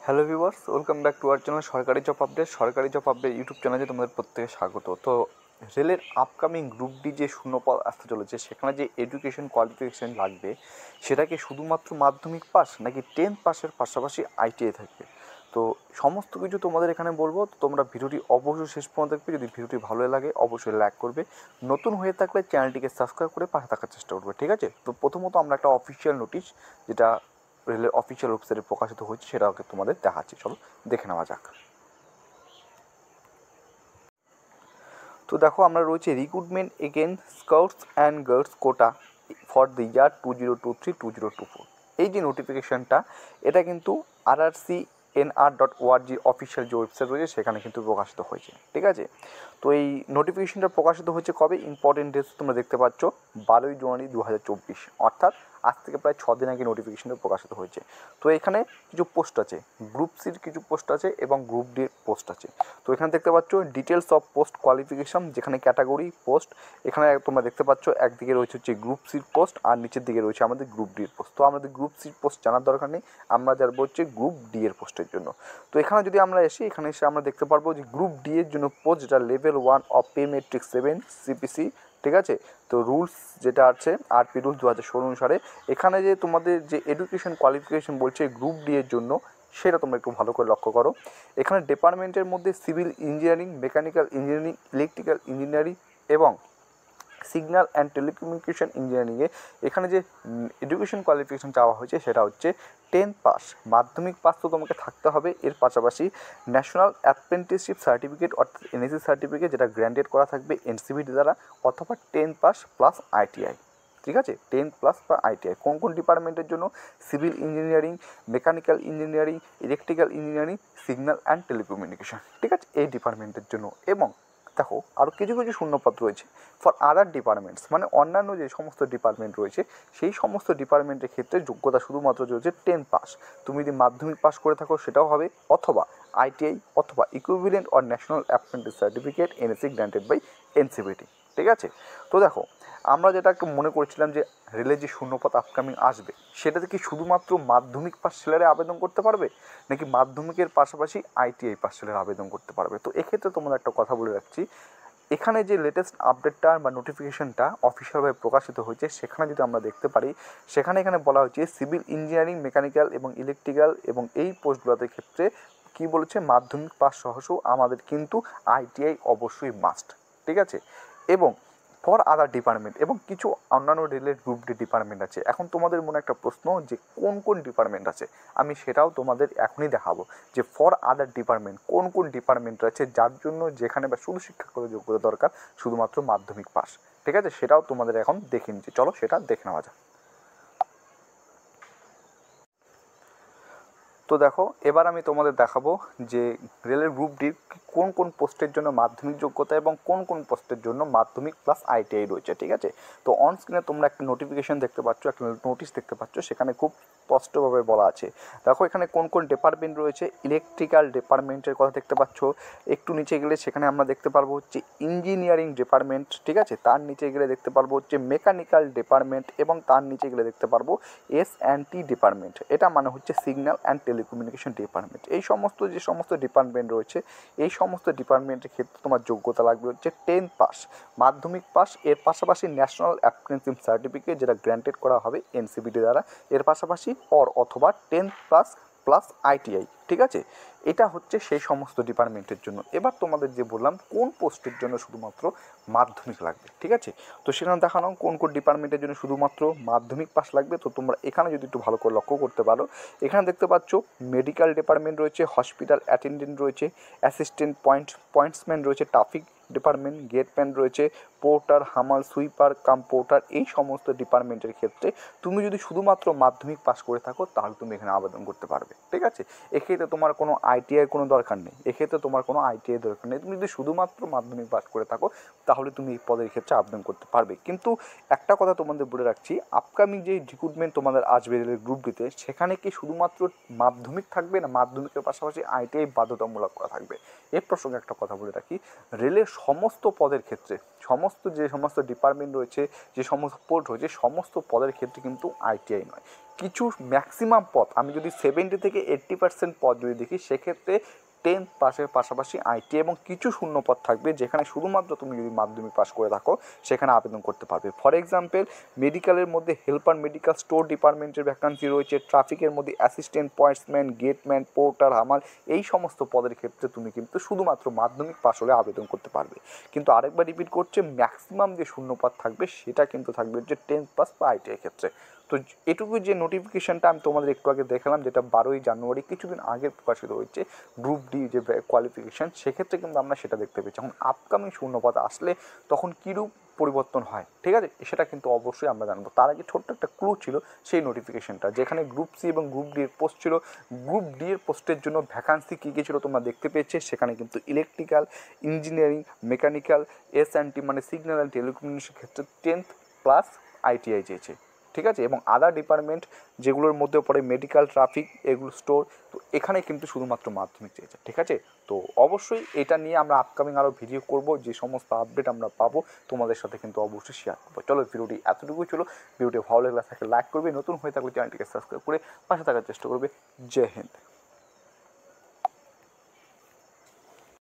Hello viewers, welcome back to our channel সরকারি job update YouTube চ্যানেলে তোমাদের প্রত্যেকে স্বাগত। তো রেলের আপকামিং গ্রুপ ডি যে শূন্যপদ আসতে চলেছে, সেখানে যে এডুকেশন কোয়ালিফিকেশান লাগবে সেটাকে শুধুমাত্র মাধ্যমিক পাস নাকি 10th পাসের পাশাপাশি আইটিআই থাকবে। তো সমস্ত কিছু তোমাদের এখানে বলবো, তো তোমরা ভিডিওটি অবশ্যই শেষ পর্যন্ত দেখবে। যদি ভিডিওটি ভালো লাগে অবশ্যই লাইক করবে, নতুন হয়ে থাকলে চ্যানেলটিকে সাবস্ক্রাইব করে পাশে থাকার চেষ্টা করবে, ঠিক আছে? তো প্রথমত আমরা একটা অফিসিয়াল নোটিশ, যেটা রেলের অফিসিয়াল ওয়েবসাইটে প্রকাশিত হয়েছে, সেটাকে তোমাদের দেখাচ্ছি, চলো দেখে নেওয়া যাক। তো দেখো, আমরা রয়েছে recruitment again scouts and girls quota for the year 2023-2024। এই যে নোটিফিকেশানটা, এটা কিন্তু RRCNR.org অফিসিয়াল যে ওয়েবসাইট রয়েছে সেখানে কিন্তু প্রকাশিত হয়েছে, ঠিক আছে? তো এই নোটিফিকেশানটা প্রকাশিত হয়েছে কবে? ইম্পর্টেন্ট ডেটস তোমরা দেখতে পাচ্ছ, 12ই জানুয়ারি 2024, অর্থাৎ আজ থেকে প্রায় 6 দিন আগে নোটিফিকেশানটা প্রকাশিত হয়েছে। তো এখানে কিছু পোস্ট আছে, গ্রুপ সির কিছু পোস্ট আছে এবং গ্রুপ ডির পোস্ট আছে। তো এখানে দেখতে পাচ্ছ ডিটেলস অফ পোস্ট কোয়ালিফিকেশন, যেখানে ক্যাটাগরি পোস্ট, এখানে তোমরা দেখতে পাচ্ছ একদিকে রয়েছে হচ্ছে গ্রুপ সির পোস্ট আর নিচের দিকে রয়েছে আমাদের গ্রুপ ডির পোস্ট। তো আমাদের গ্রুপ সির পোস্ট জানার দরকার নেই, আমরা জানবো হচ্ছে গ্রুপ ডি এর পোস্টের জন্য। তো এখানে যদি আমরা এখানে এসে আমরা দেখতে পারবো যে গ্রুপ ডি এর জন্য পোস্ট, যেটা level 1 of pay metric 7 CPC, ঠিক আছে? তো রুলস যেটা আছে আরপি রুলস 2016 অনুসারে, এখানে যে তোমাদের যে এডুকেশন কোয়ালিফিকেশন বলছে গ্রুপ ডি এর জন্য, সেটা তোমরা একটু ভালো করে লক্ষ্য করো। এখানে ডিপার্টমেন্টের মধ্যে civil engineering, mechanical engineering, electrical engineering এবং সিগন্যাল অ্যান্ড টেলিকমিউনিকেশন ইঞ্জিনিয়ারিংয়ে এখানে যে এডুকেশন কোয়ালিফিকেশন চাওয়া হয়েছে সেটা হচ্ছে 10th পাস, মাধ্যমিক পাস তো তোমাকে থাকতে হবে। এর পাশাপাশি ন্যাশনাল অ্যাপ্রেন্টিসশিপ সার্টিফিকেট অর্থাৎ এনএসসি সার্টিফিকেট, যেটা গ্র্যান্টেড করা থাকবে এনসিভিটি দ্বারা, অথবা 10th পাস প্লাস আইটিআই, ঠিক আছে? 10th প্লাস বা আইটিআই কোন কোন ডিপার্টমেন্টের জন্য? Civil engineering, mechanical engineering, electrical engineering, signal and telecommunication, ঠিক আছে? এই ডিপার্টমেন্টের জন্য। এবং দেখো, আরও কিছু কিছু শূন্যপদ রয়েছে ফর আদার ডিপার্টমেন্টস, মানে অন্যান্য যে সমস্ত ডিপার্টমেন্ট রয়েছে সেই সমস্ত ডিপার্টমেন্টের ক্ষেত্রে যোগ্যতা শুধুমাত্র রয়েছে 10 পাস। তুমি যদি মাধ্যমিক পাস করে থাকো সেটাও হবে, অথবা আইটিআই অথবা equivalent or national apprentice certificate NSC granted by NCVT, ঠিক আছে? তো দেখো, আমরা যেটা মনে করছিলাম যে রেলের যে শূন্যপদ আপকামিং আসবে, সেটাতে কি শুধুমাত্র মাধ্যমিক পাস ছেলেরা আবেদন করতে পারবে, নাকি মাধ্যমিকের পাশাপাশি আইটিআই পাস ছেলেরা আবেদন করতে পারবে? তো এক্ষেত্রে তোমাদের একটা কথা বলে রাখছি, এখানে যে লেটেস্ট আপডেটটা বা নোটিফিকেশনটা অফিসিয়ালভাবে প্রকাশিত হয়েছে, সেখানে যদি আমরা দেখতে পারি, এখানে বলা হয়েছে সিভিল ইঞ্জিনিয়ারিং, মেকানিক্যাল এবং ইলেকট্রিক্যাল এবং এই পোস্টগুলোর ক্ষেত্রে কী বলেছে, মাধ্যমিক পাস সহসহ আমাদের কিন্তু আইটিআই অবশ্যই মাস্ট, ঠিক আছে? এবং ফর আদার ডিপার্টমেন্ট এবং কিছু অন্যান্য রেলের গ্রুপ ডি ডিপার্টমেন্ট আছে। এখন তোমাদের মনে একটা প্রশ্ন যে কোন কোন ডিপার্টমেন্ট আছে, আমি সেটাও তোমাদের এখনই দেখাবো যে ফর আদার ডিপার্টমেন্ট কোন কোন ডিপার্টমেন্ট আছে, যার জন্য যেখানে বা শুধু শিক্ষাগত যোগ্যতা দরকার শুধুমাত্র মাধ্যমিক পাস, ঠিক আছে? সেটাও তোমাদের এখন দেখে নিচ্ছি, চলো সেটা দেখে নেওয়া যাক। তো দেখো, এবার আমি তোমাদের দেখাবো যে রেলের গ্রুপ ডির কোন কোন পোস্টের জন্য মাধ্যমিক যোগ্যতা এবং কোন কোন পোস্টের জন্য মাধ্যমিক প্লাস আইটিআই রয়েছে, ঠিক আছে? তো অন স্ক্রিনে তোমরা একটা নোটিফিকেশন দেখতে পাচ্ছ, একটা নোটিশ দেখতে পাচ্ছ, সেখানে খুব স্পষ্টভাবে বলা আছে। দেখো এখানে কোন কোন ডিপার্টমেন্ট রয়েছে। ইলেকট্রিক্যাল ডিপার্টমেন্টের কথা দেখতে পাচ্ছ, একটু নিচে গেলে সেখানে আমরা দেখতে পারবো হচ্ছে ইঞ্জিনিয়ারিং ডিপার্টমেন্ট, ঠিক আছে? তার নিচে গেলে দেখতে পারবো হচ্ছে মেকানিক্যাল ডিপার্টমেন্ট এবং তার নিচে গেলে দেখতে পারবো এস&টি ডিপার্টমেন্ট, এটা মানে হচ্ছে সিগন্যাল অ্যান্ড টেলিকমিউনিকেশন ডিপার্টমেন্ট। এই সমস্ত যে সমস্ত ডিপার্টমেন্ট রয়েছে, এই সমস্ত ডিপার্টমেন্টের ক্ষেত্রে তোমার যোগ্যতা লাগবে হচ্ছে 10 পাস, মাধ্যমিক পাস, এর পাশাপাশি ন্যাশনাল অ্যাপ্রেন্টিসশিপ সার্টিফিকেট, যেটা গ্র্যান্টেড করা হবে এনসিবিটি দ্বারা, এর পাশাপাশি অথবা 10 প্লাস প্লাস আইটিআই, ঠিক আছে? এটা হচ্ছে সেই সমস্ত ডিপার্টমেন্টের জন্য। এবার তোমাদের যে বললাম কোন পোস্টের জন্য শুধুমাত্র মাধ্যমিক লাগবে, ঠিক আছে? তো সেখানে দেখানো কোন কোন ডিপার্টমেন্টের জন্য শুধুমাত্র মাধ্যমিক পাস লাগবে। তো তোমরা এখানে যদি একটু ভালো করে লক্ষ্য করতে পারো, এখানে দেখতে পাচ্ছ মেডিকেল ডিপার্টমেন্ট রয়েছে, হসপিটাল অ্যাটেন্ডেন্ট রয়েছে, অ্যাসিস্ট্যান্ট পয়েন্টসম্যান রয়েছে, ট্রাফিক ডিপার্টমেন্ট, গেটম্যান রয়েছে, পোর্টার, হামাল, সুইপার কাম পোর্টার, এই সমস্ত ডিপার্টমেন্টের ক্ষেত্রে তুমি যদি শুধুমাত্র মাধ্যমিক পাস করে থাকো তাহলে তুমি এখানে আবেদন করতে পারবে, ঠিক আছে? এক্ষেত্রে তোমার কোনো আইটিআই কোনো দরকার নেই, এক্ষেত্রে তোমার কোনো আইটিআই দরকার নেই। তুমি যদি শুধুমাত্র মাধ্যমিক পাস করে থাকো তাহলে তুমি এই পদের ক্ষেত্রে আবেদন করতে পারবে। কিন্তু একটা কথা তোমাদের বলে রাখছি, আপকামিং যে রিক্রুটমেন্ট তোমাদের আসবে রেলের গ্রুপ ডিতে, সেখানে কি শুধুমাত্র মাধ্যমিক থাকবে, না মাধ্যমিকের পাশাপাশি আইটিআই বাধ্যতামূলক করা থাকবে? এর প্রসঙ্গে একটা কথা বলে রাখি, রেলের সমস্ত যে সমস্ত ডিপার্টমেন্ট রয়েছে, যে সমস্ত পোস্ট রয়েছে, সমস্ত পদের ক্ষেত্রে কিন্তু আইটিআই নয়। কিছু ম্যাক্সিমাম পদ, আমি যদি 70 থেকে 80% পদ যদি দেখি, সেক্ষেত্রে 10th পাসের পাশাপাশি আইটিআই এবং কিছু শূন্যপদ থাকবে যেখানে শুধুমাত্র তুমি যদি মাধ্যমিক পাস করে থাকো সেখানে আবেদন করতে পারবে। ফর এক্সাম্পল, মেডিকেলের মধ্যে হেল্পার মেডিকেল স্টোর ডিপার্টমেন্টের ভ্যাকান্সি রয়েছে, ট্রাফিকের মধ্যে অ্যাসিস্ট্যান্ট, পয়েন্টসম্যান, গেটম্যান, পোর্টার, হামাল, এই সমস্ত পদের ক্ষেত্রে তুমি কিন্তু শুধুমাত্র মাধ্যমিক পাস হলে আবেদন করতে পারবে। কিন্তু আরেকবার রিপিট করছে, ম্যাক্সিমাম যে শূন্যপদ থাকবে সেটা কিন্তু থাকবে হচ্ছে 10th পাস বা আইটিআই ক্ষেত্রে। তো এটুকু যে নোটিফিকেশানটা আমি তোমাদের একটু আগে দেখালাম, যেটা 12ই জানুয়ারি কিছুদিন আগে প্রকাশিত হয়েছে, গ্রুপ ডি যে কোয়ালিফিকেশান, সেক্ষেত্রে কিন্তু আমরা সেটা দেখতে পেয়েছি। এখন আপকামিং শূন্যপদ আসলে তখন কীরূপ পরিবর্তন হয়, ঠিক আছে, সেটা কিন্তু অবশ্যই আমরা জানবো। তার আগে ছোট্ট একটা ক্লু ছিল সেই নোটিফিকেশানটা, যেখানে গ্রুপ সি এবং গ্রুপ ডি এর পোস্ট ছিল। গ্রুপ ডি এর পোস্টের জন্য ভ্যাকান্সি কী কী ছিল তোমরা দেখতে পেয়েছে, সেখানে কিন্তু ইলেকট্রিক্যাল, ইঞ্জিনিয়ারিং, মেকানিক্যাল, এস&টি মানে সিগন্যাল অ্যান্ড টেলিকমিউনিকেশন ক্ষেত্রে 10th প্লাস আইটিআই চেয়েছে, ঠিক আছে, এবং আদার ডিপার্টমেন্ট যেগুলোর মধ্যে পড়ে মেডিকেল, ট্রাফিক, এগুলো স্টোর, তো এখানে কিন্তু শুধুমাত্র মাধ্যমিক চেয়েছে, ঠিক আছে। তো অবশ্যই এটা নিয়ে আমরা আপকামিং আরও ভিডিও করব, যে সমস্ত আপডেট আমরা পাবো তোমাদের সাথে কিন্তু অবশ্যই শেয়ার করবো। চলো, ভিডিওটি এতটুকুই ছিল। ভিডিওটি ভালো লাগলে তাকে লাইক করবে, নতুন হয়ে থাকলে চ্যানেলটিকে সাবস্ক্রাইব করে পাশে থাকার চেষ্টা করবে। জয় হিন্দ।